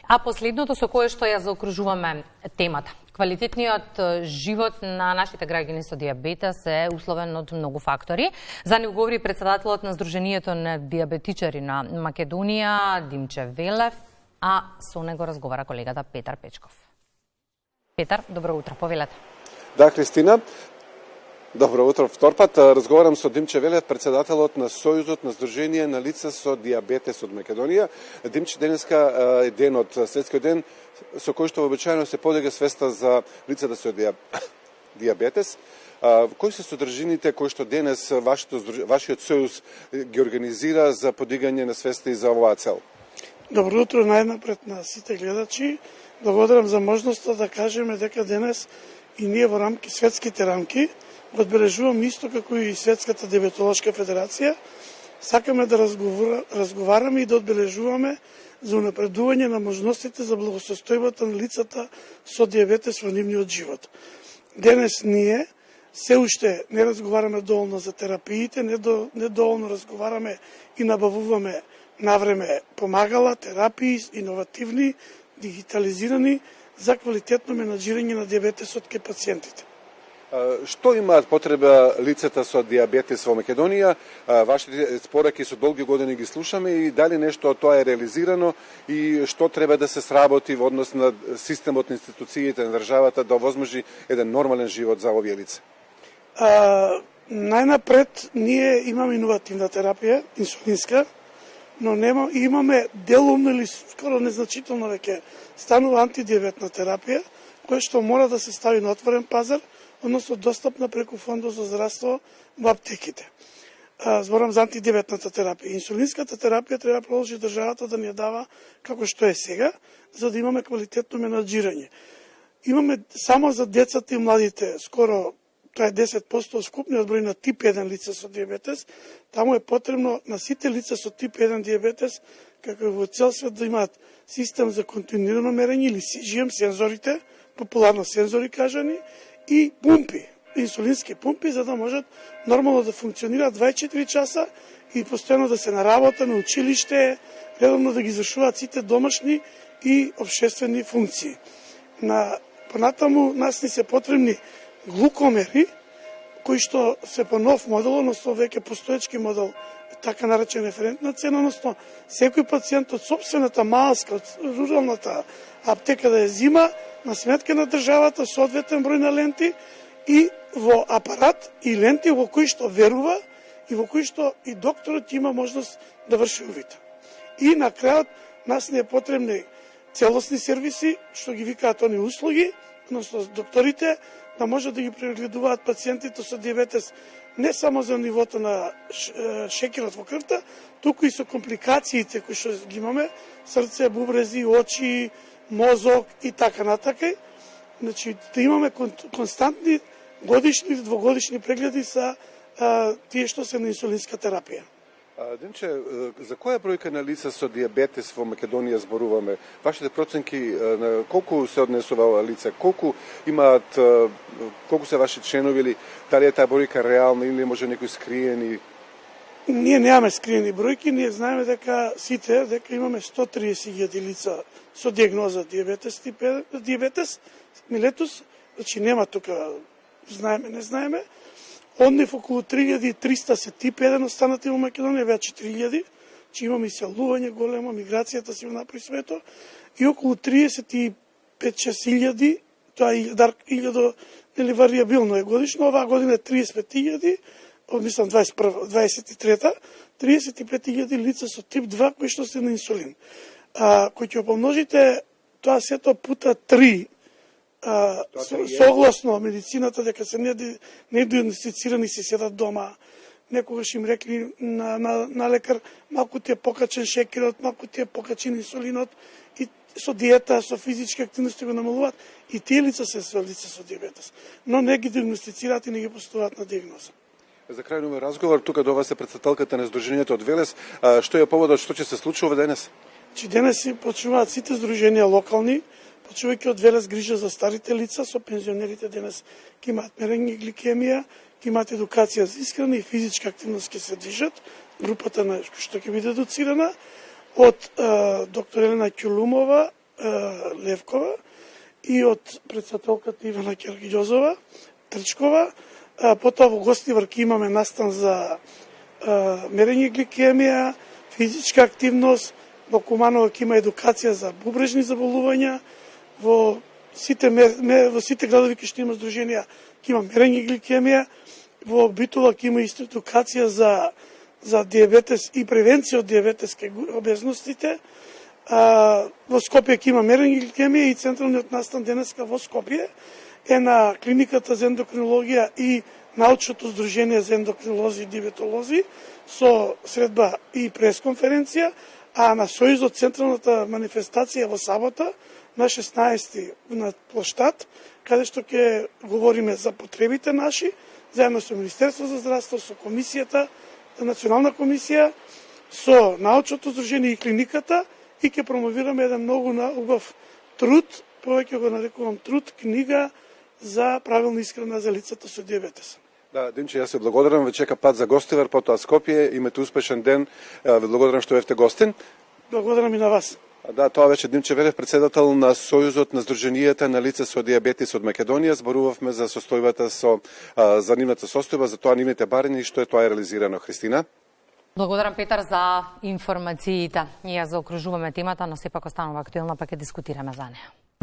А последното со кое што ја заокружуваме темата. Квалитетниот живот на нашите граѓани со дијабетес е условен од многу фактори. За него говори председателот на Сдруженијето на дијабетичари на Македонија, Димче Велев, а со него разговара колегата Петар Печков. Петар, добро утро, повелете. Да, Христина. Добро утро. Втор пат разговарам со Димче Велев, председателот на Сојузот на Сдружение на лица со дијабетес од Македонија. Димче, денеска е ден од светскиот ден со кој што вообичаено се подига свеста за лицата со дијабетес. Кои се содржините кои што денес вашиот сојуз ги организира за подигање на свеста и за оваа цел? Добро утро најнапред на сите гледачи. Благодарам за можноста да кажеме дека денес и ние во светските рамки одбележуваме исто како и Светската диабетолошка федерација. Сакаме да разговараме и да одбележуваме за унапредување на можностите за благосостојбата на лицата со дијабетес во нивниот живот. Денес ние се уште не разговараме доволно за терапиите, не доволно разговараме и набавуваме навреме помагала, терапии, иновативни, дигитализирани за квалитетно менаџирање на дијабетесот кај пациентите. Што имаат потреба лицата со дијабетес во Македонија? Вашите спораки со долги години ги слушаме и дали нешто од тоа е реализирано и што треба да се сработи во однос на системот на институциите на државата да овозможи еден нормален живот за овие лица? Најнапред ние имаме иновативна терапија, инсулинска, но имаме делумно или скоро незначително веќе станува антидиабетна терапија, која што мора да се стави на отворен пазар, односно достапна преку фондот за здравство во аптеките. Зборам за антидиабетната терапија. Инсулинската терапија треба да продолжи државата да ни ја дава како што е сега, за да имаме квалитетно менаџирање. Имаме само за децата и младите, скоро тоа е 10% од скупниот број на тип 1 лица со дијабетес. Таму е потребно на сите лица со тип 1 дијабетес, како и во цел свет, да имаат систем за континуирано мерење или CGM, сензорите, популарно сензори кажани, и пумпи, инсулински пумпи, за да можат нормално да функционираат 24 часа и постојано да се на работа, на училиште, редовно да ги извршуваат сите домашни и општествени функции. Понатаму нас ни се потребни глукомери, кои што се по нов модел, односно веќе постоечки модел, така наречен референтна цена, односно секој пациент од собствената маалска, од руралната аптека да ја зима на сметка на државата соодветен број на ленти и во апарат и ленти во кои што верува и во кои што и докторот има можност да врши увид. И на крајот нас не е потребни целосни сервиси, што ги викаат они услуги, односно докторите да можат да ги прегледуваат пациентите со дијабетес не само за нивото на шекерот во крвта, туку и со компликациите кои што ги имаме, срце, бубрези, очи, мозок и така натака. Значи, да имаме константни годишни или двогодишни прегледи за тие што се на инсулинска терапија. Димче, за која бројка на лица со дијабетес во Македонија зборуваме? Вашите проценки на колку се однесува лица? Колку имаат, колку се ваши членови или дали е таа бројка реална или може некои скриени? Ние немаме скриени бројки, ние знаеме дека сите, дека имаме 130.000 лица со диагноза дијабетес, милетус, значи нема тука знаеме, не знаеме. Од нив околу 3300 се тип 1 останати во Македонија, веќе 4000, че имаме иселување големо, миграцијата си го направи свето, и околу 35-6 тоа е 1000, или вариабилно е годишно, оваа година е 35.000, мислам 23-та, 35.000 лица со тип 2 кои што се на инсулин. Кој ќе помножите тоа сето пута 3, согласно медицината дека се не диагностицирани се седат дома, некогаш им рекли на лекар малку ти е покачен шекерот, малку ти е покачен инсулинот и со диета, со физички активности го намалуваат и тие лица се лица со дијабетес, но не ги диагностицираат и не ги поставуваат на диагноза. За крај на разговор, тука до вас е председателката на Сдруженијето од Велес. Што е поводот, што ќе се случува денес? Денес почнуваат сите здруженија локални, почнувајќи од Велес грижа за старите лица, со пензионерите денес ќе имаат мерење гликемија, ќе имаат едукација за исхрана и физичка активност ќе се движат. Групата на што ќе биде едуцирана од доктор Елена Ќулумова, Левкова и од председателката Ивана Кергиџозова, Трчкова. Потоа во Гостивар ќе имаме настан за мерење гликемија, физичка активност, во Куманово ќе има едукација за бубрежни заболувања, во сите градови ќе ще има здруженија, ќе има мерење гликемија, во Битола ќе има исто едукација за диабетес и превенција од диабетески обезностите. Во Скопје ќе има мерење гликемија и централниот настан денеска во Скопје е на клиниката за ендокринологија и научното здружение за ендокринолози и диабетолози со средба и пресконференција, а на Сојузот централната манифестација во сабота на 16 на плоштад, каде што ќе говориме за потребите наши, заедно со Министерство за здравство, со комисијата, национална комисија, со научното здружение и клиниката, и ќе промовираме еден многу убав труд, повеќе го нарекувам труд, книга за правилна исхрана за лицата со диабетес. Да, Димче, јас се благодарам, ве чека пат за Гостивар, потоа Скопје, имате успешен ден, ве благодарам што бевте гостин. Благодарам и на вас. Да, тоа беше Димче Велев, председател на Сојузот на здруженијата на лица со диабетес од Македонија. Зборувавме за состојбата за нивната состојба, за тоа нивните барања и што е тоа реализирано. Христина? Благодарам, Петар, за информациите. Ние заокружуваме темата, но сепак останува актуелна, па ќе дискутираме за неа.